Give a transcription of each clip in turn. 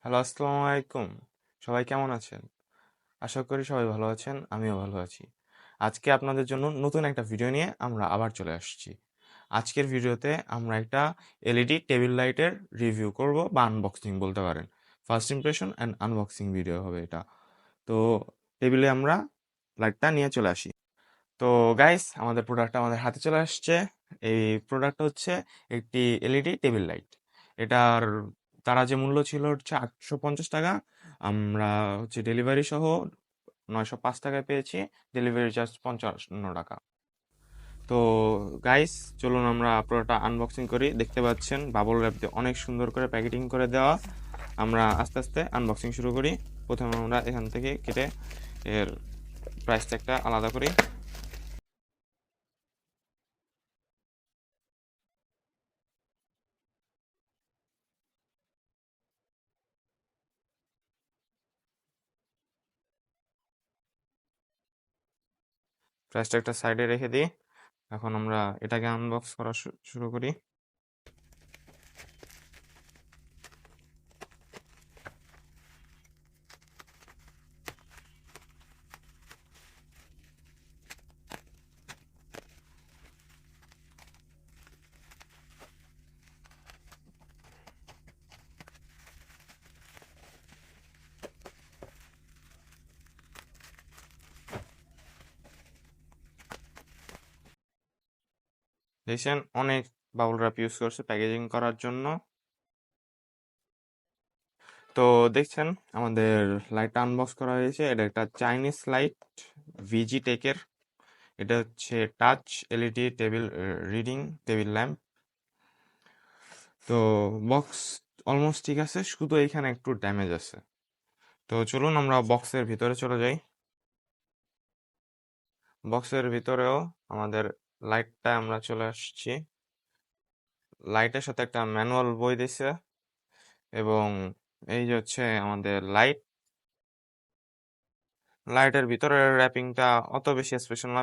Hello, আসসালামু আলাইকুম। সবাই কেমন আছেন? আশা করি সবাই ভালো আছেন, আমিও ভালো আছি। আজকে আপনাদের জন্য নতুন একটা ভিডিও নিয়ে আমরা আবার চলে আসছি। আজকের ভিডিওতে আমরা একটা এলইডি টেবিল লাইটের রিভিউ করব বা আনবক্সিং বলতে পারেন। First impression and unboxing video হবে এটা। তো টেবিলে আমরা লাইটটা নিয়ে চলে আসি। তো গাইস, আমাদের প্রোডাক্টটা আমাদের হাতে চলে আসছে। এই প্রোডাক্টটা হচ্ছে একটি এলইডি টেবিল লাইট। এটার তারা যে মূল্য ছিল হচ্ছে 850 টাকা। আমরা হচ্ছে ডেলিভারি সহ 905 টাকায় পেয়েছি। ডেলিভারি চার্জ 55 টাকা। তো গাইস, চলুন আমরা পুরোটা আনবক্সিং করি। দেখতে পাচ্ছেন বাবল র্যাপ দিয়ে অনেক সুন্দর করে প্যাকেটিং করে দেওয়া। আমরা আস্তে আস্তে আনবক্সিং শুরু করি। প্রথমে আমরা এখান থেকে কেটে এর প্রাইস ট্যাগটা আলাদা করি। প্রাইস ট্যাগটা সাইডে রেখে দিই। এখন আমরা এটাকে আনবক্স করা শুরু করি। দেখছেন অনেক বাবল র্যাপ ইউজ করছে প্যাকেজিং করার জন্য। তো দেখছেন আমাদের লাইটটা আনবক্স করা হয়েছে। এটা একটা চাইনিজ লাইট, ভিজি টেকের। এটা হচ্ছে touch LED table reading table lamp. তো বক্স অলমোস্ট ঠিক আছে, শুধু এখানে একটু ড্যামেজ আছে। তো চলুন আমরা বক্সের ভিতরে চলে যাই। বক্সের ভিতরেও আমাদের লাইটটা আমরা চলে আসছি। লাইটের সাথে একটা ম্যানুয়াল বই দিছে এবং এই যে হচ্ছে আমাদের লাইট। লাইটের ভিতরের র্যাপিংটা অত বেশি স্পেশাল না।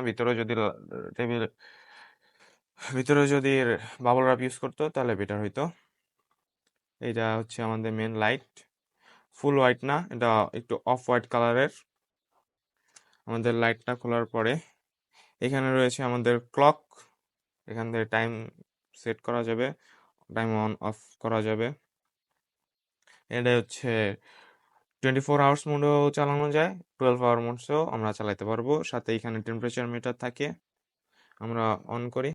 টেবিল ভিতরে যদি বাবল র্যাপ ইউজ করতো তাহলে বেটার হইতো। এটা হচ্ছে আমাদের মেন লাইট। ফুল হোয়াইট না, এটা একটু অফ হোয়াইট কালারের। আমাদের লাইটটা খোলার পরে এখানে রয়েছে আমাদের ক্লক। এখান থেকে টাইম সেট করা যাবে, টাইম অন অফ করা যাবে। এটা হচ্ছে 24 আওয়ার্স মোডেও চালানো যায়, 12 আওয়ার মোডসেও আমরা চালাতে পারবো। সাথে এখানে টেম্পারেচার মিটার থাকে। আমরা অন করি।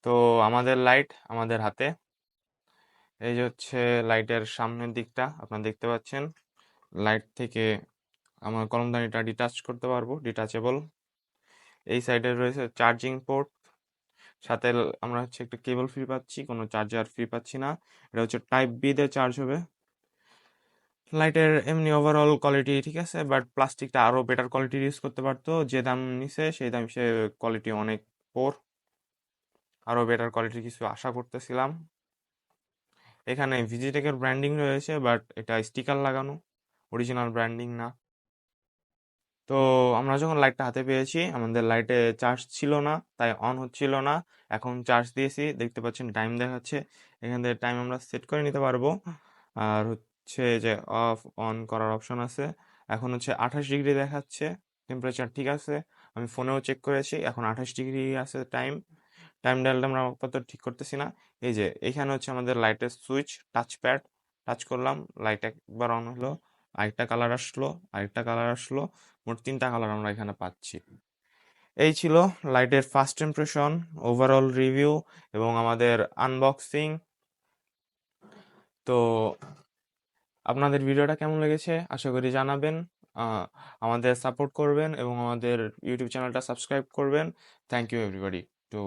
তো আমাদের লাইট আমাদের হাতে। এই যে হচ্ছে লাইটের সামনের দিকটা আপনারা দেখতে পাচ্ছেন। লাইট থেকে আমরা কলমদানিটা ডিটাচ করতে পারবো, ডিটাচেবল। এই সাইডে রয়েছে চার্জিং পোর্ট। সাথে আমরা হচ্ছে একটা কেবল ফ্রি পাচ্ছি, কোনো চার্জার ফ্রি পাচ্ছি না। এটা হচ্ছে টাইপ বি তে চার্জ হবে। লাইটের এমনি ওভারঅল কোয়ালিটি ঠিক আছে, বাট প্লাস্টিকটা আরো বেটার কোয়ালিটির ইউজ করতে পারতো। যে দাম নিছে সেই দাম সে কোয়ালিটি অনেক পোর। আরো বেটার কোয়ালিটির কিছু আশা করতেছিলাম। এখানে ভিজিটেকের ব্র্যান্ডিং রয়েছে, বাট এটা স্টিকার লাগানো, অরিজিনাল ব্র্যান্ডিং না। তো আমরা যখন লাইটটা হাতে পেয়েছি, আমাদের লাইটে চার্জ ছিল না, তাই অন হচ্ছিল না। এখন চার্জ দিয়েছি, দেখতে পাচ্ছেন টাইম দেখাচ্ছে। এখান থেকে টাইম আমরা সেট করে নিতে পারবো। আর হচ্ছে যে অফ অন করার অপশন আছে। এখন হচ্ছে 28 ডিগ্রি দেখাচ্ছে, টেম্পারেচার ঠিক আছে। আমি ফোনেও চেক করেছি, এখন 28 ডিগ্রি আছে টাইম। টাইম ডায়ালটা আমরা আপাতত ঠিক করতেছি না। এই যে এখানে হচ্ছে আমাদের লাইটের সুইচ, টাচ প্যাড। টাচ করলাম, লাইট একবার অন হলো, আরেকটা কালার আসলো, আরেকটা কালার আসলো। মোট 3টা কালার আমরা এখানে পাচ্ছি। এই ছিল লাইটের ফার্স্ট ইমপ্রেশন, ওভারঅল রিভিউ এবং আমাদের আনবক্সিং। তো আপনাদের ভিডিওটা কেমন লেগেছে আশা করি জানাবেন। আহ, আমাদের সাপোর্ট করবেন এবং আমাদের ইউটিউব চ্যানেলটা সাবস্ক্রাইব করবেন। Thank you everybody. তো